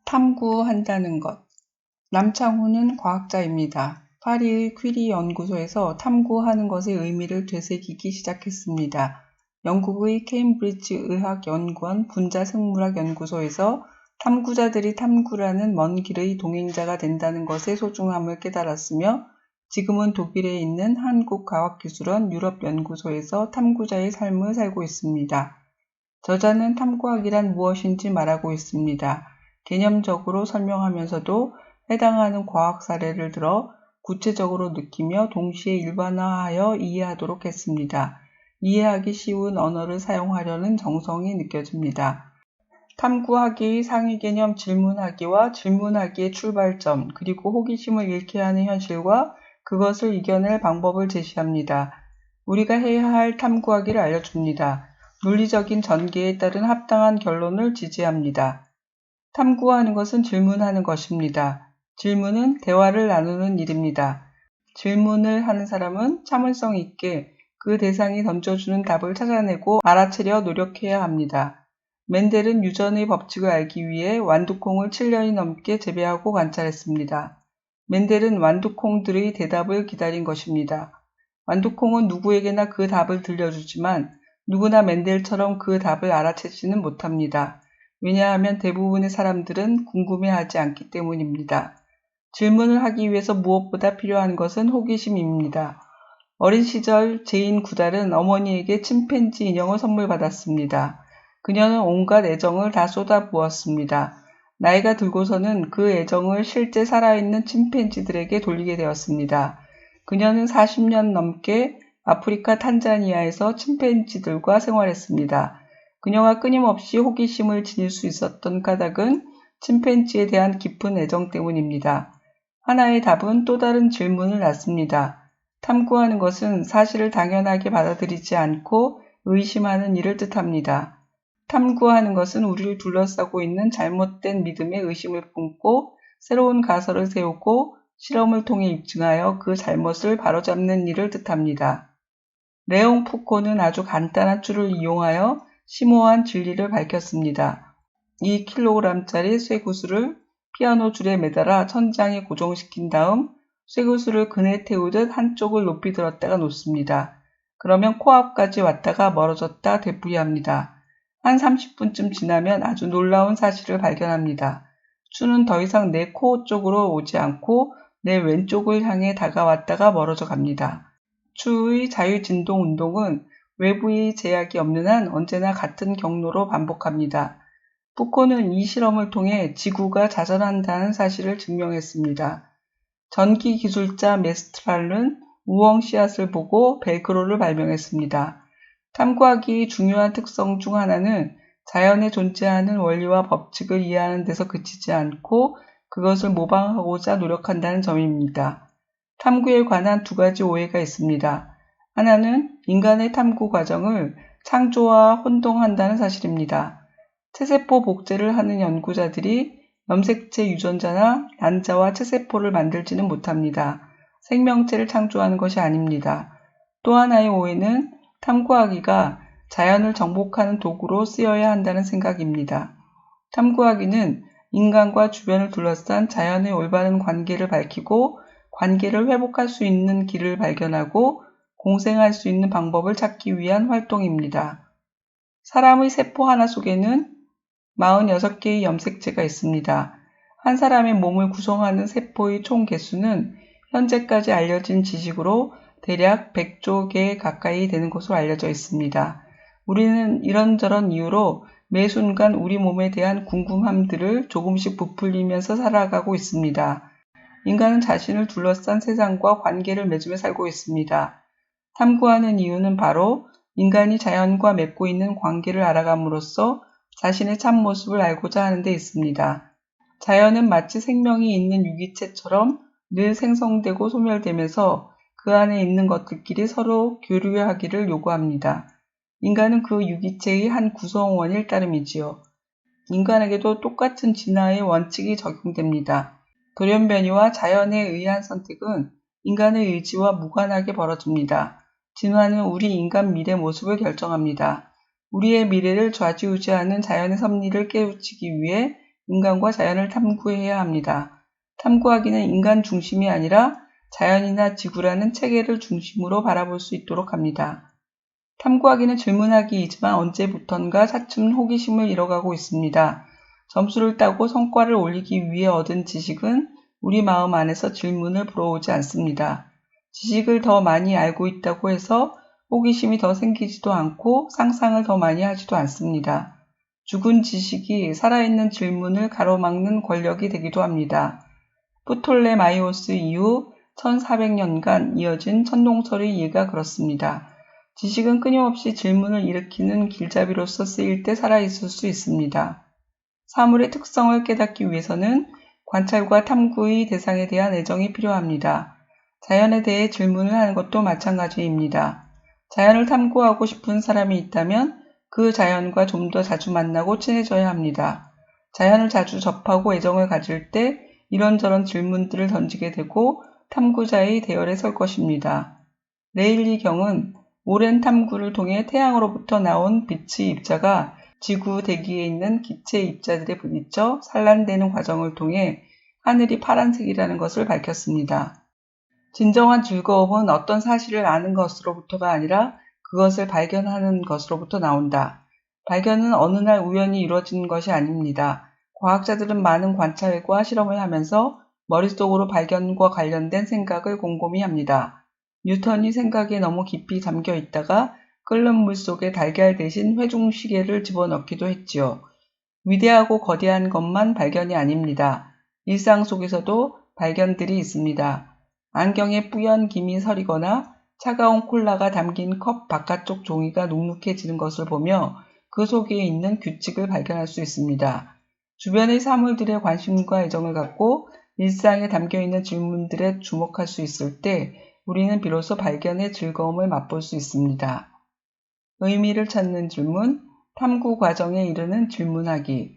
탐구한다는 것. 남창훈은 과학자입니다. 파리의 퀴리 연구소에서 탐구하는 것의 의미를 되새기기 시작했습니다. 영국의 케임브리지 의학연구원 분자생물학연구소에서 탐구자들이 탐구라는 먼 길의 동행자가 된다는 것의 소중함을 깨달았으며 지금은 독일에 있는 한국과학기술원 유럽연구소에서 탐구자의 삶을 살고 있습니다. 저자는 탐구학이란 무엇인지 말하고 있습니다. 개념적으로 설명하면서도 해당하는 과학 사례를 들어 구체적으로 느끼며 동시에 일반화하여 이해하도록 했습니다. 이해하기 쉬운 언어를 사용하려는 정성이 느껴집니다. 탐구하기의 상위 개념 질문하기와 질문하기의 출발점, 그리고 호기심을 잃게 하는 현실과 그것을 이겨낼 방법을 제시합니다. 우리가 해야 할 탐구하기를 알려줍니다. 논리적인 전개에 따른 합당한 결론을 지지합니다. 탐구하는 것은 질문하는 것입니다. 질문은 대화를 나누는 일입니다. 질문을 하는 사람은 참을성 있게 그 대상이 던져주는 답을 찾아내고 알아채려 노력해야 합니다. 멘델은 유전의 법칙을 알기 위해 완두콩을 7년이 넘게 재배하고 관찰했습니다. 멘델은 완두콩들의 대답을 기다린 것입니다. 완두콩은 누구에게나 그 답을 들려주지만 누구나 멘델처럼 그 답을 알아채지는 못합니다. 왜냐하면 대부분의 사람들은 궁금해하지 않기 때문입니다. 질문을 하기 위해서 무엇보다 필요한 것은 호기심입니다. 어린 시절 제인 구달은 어머니에게 침팬지 인형을 선물 받았습니다. 그녀는 온갖 애정을 다 쏟아부었습니다. 나이가 들고서는 그 애정을 실제 살아있는 침팬지들에게 돌리게 되었습니다. 그녀는 40년 넘게 아프리카 탄자니아에서 침팬지들과 생활했습니다. 그녀가 끊임없이 호기심을 지닐 수 있었던 까닭은 침팬지에 대한 깊은 애정 때문입니다. 하나의 답은 또 다른 질문을 낳습니다. 탐구하는 것은 사실을 당연하게 받아들이지 않고 의심하는 일을 뜻합니다. 탐구하는 것은 우리를 둘러싸고 있는 잘못된 믿음에 의심을 품고 새로운 가설을 세우고 실험을 통해 입증하여 그 잘못을 바로잡는 일을 뜻합니다. 레옹 푸코는 아주 간단한 줄을 이용하여 심오한 진리를 밝혔습니다. 2kg짜리 쇠구슬을 피아노 줄에 매달아 천장에 고정시킨 다음 쇠구슬을 그네 태우듯 한쪽을 높이 들었다가 놓습니다. 그러면 코앞까지 왔다가 멀어졌다 되풀이합니다. 한 30분쯤 지나면 아주 놀라운 사실을 발견합니다. 추는 더 이상 내 코 쪽으로 오지 않고 내 왼쪽을 향해 다가왔다가 멀어져 갑니다. 추의 자유진동 운동은 외부의 제약이 없는 한 언제나 같은 경로로 반복합니다. 푸코는 이 실험을 통해 지구가 자전한다는 사실을 증명했습니다. 전기 기술자 메스트랄은 우엉 씨앗을 보고 벨크로를 발명했습니다. 탐구하기의 중요한 특성 중 하나는 자연에 존재하는 원리와 법칙을 이해하는 데서 그치지 않고 그것을 모방하고자 노력한다는 점입니다. 탐구에 관한 두 가지 오해가 있습니다. 하나는 인간의 탐구 과정을 창조와 혼동한다는 사실입니다. 체세포 복제를 하는 연구자들이 염색체 유전자나 난자와 체세포를 만들지는 못합니다. 생명체를 창조하는 것이 아닙니다. 또 하나의 오해는 탐구하기가 자연을 정복하는 도구로 쓰여야 한다는 생각입니다. 탐구하기는 인간과 주변을 둘러싼 자연의 올바른 관계를 밝히고 관계를 회복할 수 있는 길을 발견하고 공생할 수 있는 방법을 찾기 위한 활동입니다. 사람의 세포 하나 속에는 46개의 염색체가 있습니다. 한 사람의 몸을 구성하는 세포의 총 개수는 현재까지 알려진 지식으로 대략 100조 개 가까이 되는 것으로 알려져 있습니다. 우리는 이런저런 이유로 매 순간 우리 몸에 대한 궁금함들을 조금씩 부풀리면서 살아가고 있습니다. 인간은 자신을 둘러싼 세상과 관계를 맺으며 살고 있습니다. 탐구하는 이유는 바로 인간이 자연과 맺고 있는 관계를 알아감으로써 자신의 참모습을 알고자 하는 데 있습니다. 자연은 마치 생명이 있는 유기체처럼 늘 생성되고 소멸되면서 그 안에 있는 것들끼리 서로 교류하기를 요구합니다. 인간은 그 유기체의 한 구성원일 따름이지요. 인간에게도 똑같은 진화의 원칙이 적용됩니다. 돌연변이와 자연에 의한 선택은 인간의 의지와 무관하게 벌어집니다. 진화는 우리 인간 미래 모습을 결정합니다. 우리의 미래를 좌지우지하는 자연의 섭리를 깨우치기 위해 인간과 자연을 탐구해야 합니다. 탐구하기는 인간 중심이 아니라 자연이나 지구라는 체계를 중심으로 바라볼 수 있도록 합니다. 탐구하기는 질문하기이지만 언제부턴가 차츰 호기심을 잃어가고 있습니다. 점수를 따고 성과를 올리기 위해 얻은 지식은 우리 마음 안에서 질문을 불어오지 않습니다. 지식을 더 많이 알고 있다고 해서 호기심이 더 생기지도 않고 상상을 더 많이 하지도 않습니다. 죽은 지식이 살아있는 질문을 가로막는 권력이 되기도 합니다. 프톨레마이오스 이후 1400년간 이어진 천동설의 예가 그렇습니다. 지식은 끊임없이 질문을 일으키는 길잡이로서 쓰일 때 살아있을 수 있습니다. 사물의 특성을 깨닫기 위해서는 관찰과 탐구의 대상에 대한 애정이 필요합니다. 자연에 대해 질문을 하는 것도 마찬가지입니다. 자연을 탐구하고 싶은 사람이 있다면 그 자연과 좀 더 자주 만나고 친해져야 합니다. 자연을 자주 접하고 애정을 가질 때 이런저런 질문들을 던지게 되고 탐구자의 대열에 설 것입니다. 레일리 경은 오랜 탐구를 통해 태양으로부터 나온 빛의 입자가 지구 대기에 있는 기체 입자들에 부딪혀 산란되는 과정을 통해 하늘이 파란색이라는 것을 밝혔습니다. 진정한 즐거움은 어떤 사실을 아는 것으로부터가 아니라 그것을 발견하는 것으로부터 나온다. 발견은 어느 날 우연히 이루어진 것이 아닙니다. 과학자들은 많은 관찰과 실험을 하면서 머릿속으로 발견과 관련된 생각을 곰곰이 합니다. 뉴턴이 생각에 너무 깊이 잠겨 있다가 끓는 물 속에 달걀 대신 회중시계를 집어넣기도 했지요. 위대하고 거대한 것만 발견이 아닙니다. 일상 속에서도 발견들이 있습니다. 안경에 뿌연 김이 서리거나 차가운 콜라가 담긴 컵 바깥쪽 종이가 눅눅해지는 것을 보며 그 속에 있는 규칙을 발견할 수 있습니다. 주변의 사물들에 관심과 애정을 갖고 일상에 담겨있는 질문들에 주목할 수 있을 때 우리는 비로소 발견의 즐거움을 맛볼 수 있습니다. 의미를 찾는 질문, 탐구 과정에 이르는 질문하기.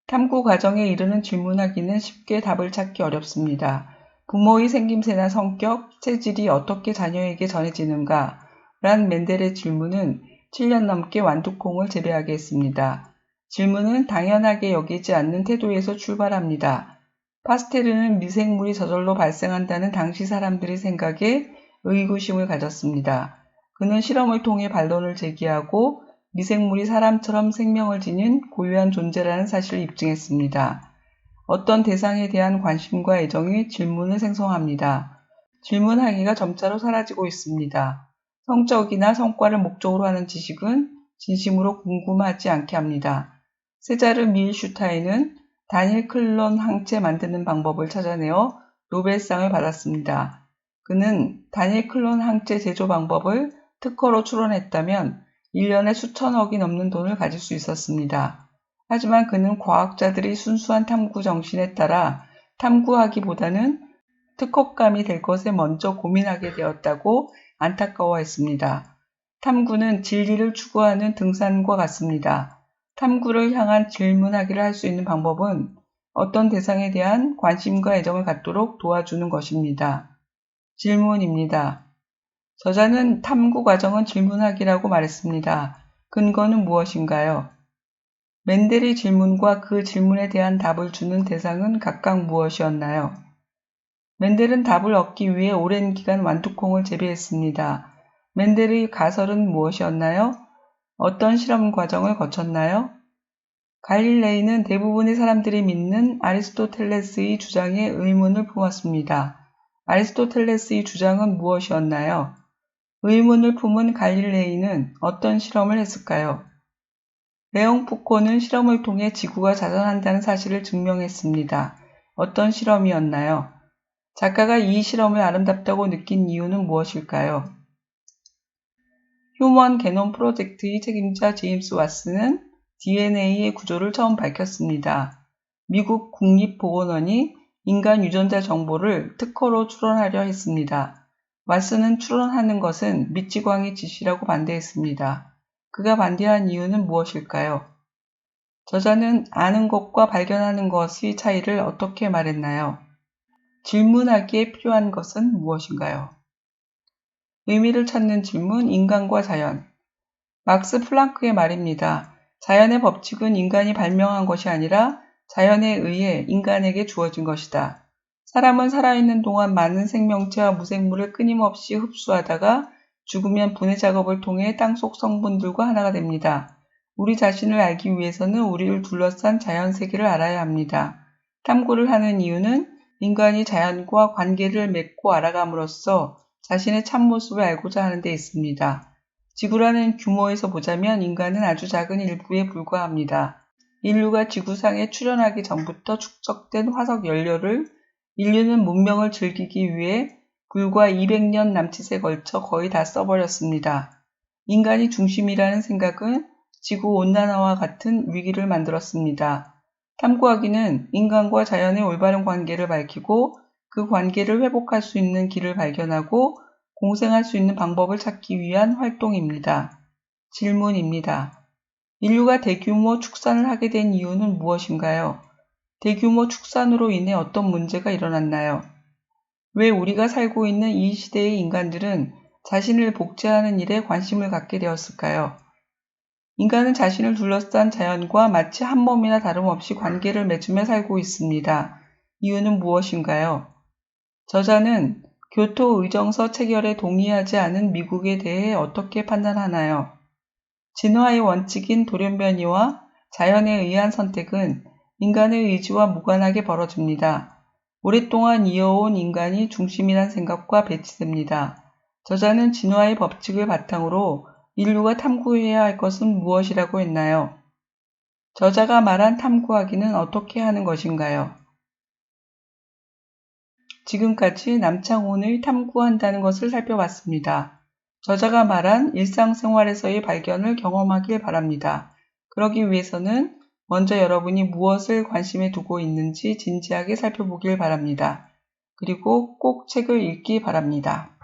탐구 과정에 이르는 질문하기는 쉽게 답을 찾기 어렵습니다. 부모의 생김새나 성격, 체질이 어떻게 자녀에게 전해지는가? 란 멘델의 질문은 7년 넘게 완두콩을 재배하게 했습니다. 질문은 당연하게 여기지 않는 태도에서 출발합니다. 파스테르는 미생물이 저절로 발생한다는 당시 사람들의 생각에 의구심을 가졌습니다. 그는 실험을 통해 반론을 제기하고 미생물이 사람처럼 생명을 지닌 고유한 존재라는 사실을 입증했습니다. 어떤 대상에 대한 관심과 애정이 질문을 생성합니다. 질문하기가 점차로 사라지고 있습니다. 성적이나 성과를 목적으로 하는 지식은 진심으로 궁금하지 않게 합니다. 세자르 밀슈타인은 단일 클론 항체 만드는 방법을 찾아내어 노벨상을 받았습니다. 그는 단일 클론 항체 제조 방법을 특허로 출원했다면 1년에 수천억이 넘는 돈을 가질 수 있었습니다. 하지만 그는 과학자들의 순수한 탐구 정신에 따라 탐구하기보다는 특허감이 될 것에 먼저 고민하게 되었다고 안타까워했습니다. 탐구는 진리를 추구하는 등산과 같습니다. 탐구를 향한 질문하기를 할 수 있는 방법은 어떤 대상에 대한 관심과 애정을 갖도록 도와주는 것입니다. 질문입니다. 저자는 탐구 과정은 질문하기라고 말했습니다. 근거는 무엇인가요? 멘델의 질문과 그 질문에 대한 답을 주는 대상은 각각 무엇이었나요? 멘델은 답을 얻기 위해 오랜 기간 완두콩을 재배했습니다. 멘델의 가설은 무엇이었나요? 어떤 실험 과정을 거쳤나요? 갈릴레이는 대부분의 사람들이 믿는 아리스토텔레스의 주장에 의문을 품었습니다. 아리스토텔레스의 주장은 무엇이었나요? 의문을 품은 갈릴레이는 어떤 실험을 했을까요? 레옹 푸코는 실험을 통해 지구가 자전한다는 사실을 증명했습니다. 어떤 실험이었나요? 작가가 이 실험을 아름답다고 느낀 이유는 무엇일까요? 휴먼 게놈 프로젝트의 책임자 제임스 왓슨은 DNA의 구조를 처음 밝혔습니다. 미국 국립보건원이 인간 유전자 정보를 특허로 출원하려 했습니다. 왓슨은 출원하는 것은 미치광이 짓이라고 반대했습니다. 그가 반대한 이유는 무엇일까요? 저자는 아는 것과 발견하는 것의 차이를 어떻게 말했나요? 질문하기에 필요한 것은 무엇인가요? 의미를 찾는 질문, 인간과 자연. 막스 플랑크의 말입니다. 자연의 법칙은 인간이 발명한 것이 아니라 자연에 의해 인간에게 주어진 것이다. 사람은 살아있는 동안 많은 생명체와 무생물을 끊임없이 흡수하다가 죽으면 분해 작업을 통해 땅속 성분들과 하나가 됩니다. 우리 자신을 알기 위해서는 우리를 둘러싼 자연 세계를 알아야 합니다. 탐구를 하는 이유는 인간이 자연과 관계를 맺고 알아감으로써 자신의 참모습을 알고자 하는 데 있습니다. 지구라는 규모에서 보자면 인간은 아주 작은 일부에 불과합니다. 인류가 지구상에 출현하기 전부터 축적된 화석 연료를 인류는 문명을 즐기기 위해 불과 200년 남짓에 걸쳐 거의 다 써버렸습니다. 인간이 중심이라는 생각은 지구온난화와 같은 위기를 만들었습니다. 탐구하기는 인간과 자연의 올바른 관계를 밝히고 그 관계를 회복할 수 있는 길을 발견하고 공생할 수 있는 방법을 찾기 위한 활동입니다. 질문입니다. 인류가 대규모 축산을 하게 된 이유는 무엇인가요? 대규모 축산으로 인해 어떤 문제가 일어났나요? 왜 우리가 살고 있는 이 시대의 인간들은 자신을 복제하는 일에 관심을 갖게 되었을까요? 인간은 자신을 둘러싼 자연과 마치 한 몸이나 다름없이 관계를 맺으며 살고 있습니다. 이유는 무엇인가요? 저자는 교토 의정서 체결에 동의하지 않은 미국에 대해 어떻게 판단하나요? 진화의 원칙인 돌연변이와 자연에 의한 선택은 인간의 의지와 무관하게 벌어집니다. 오랫동안 이어온 인간이 중심이란 생각과 배치됩니다. 저자는 진화의 법칙을 바탕으로 인류가 탐구해야 할 것은 무엇이라고 했나요? 저자가 말한 탐구하기는 어떻게 하는 것인가요? 지금까지 남창훈의 탐구한다는 것을 살펴봤습니다. 저자가 말한 일상생활에서의 발견을 경험하길 바랍니다. 그러기 위해서는 먼저 여러분이 무엇을 관심에 두고 있는지 진지하게 살펴보길 바랍니다. 그리고 꼭 책을 읽기 바랍니다.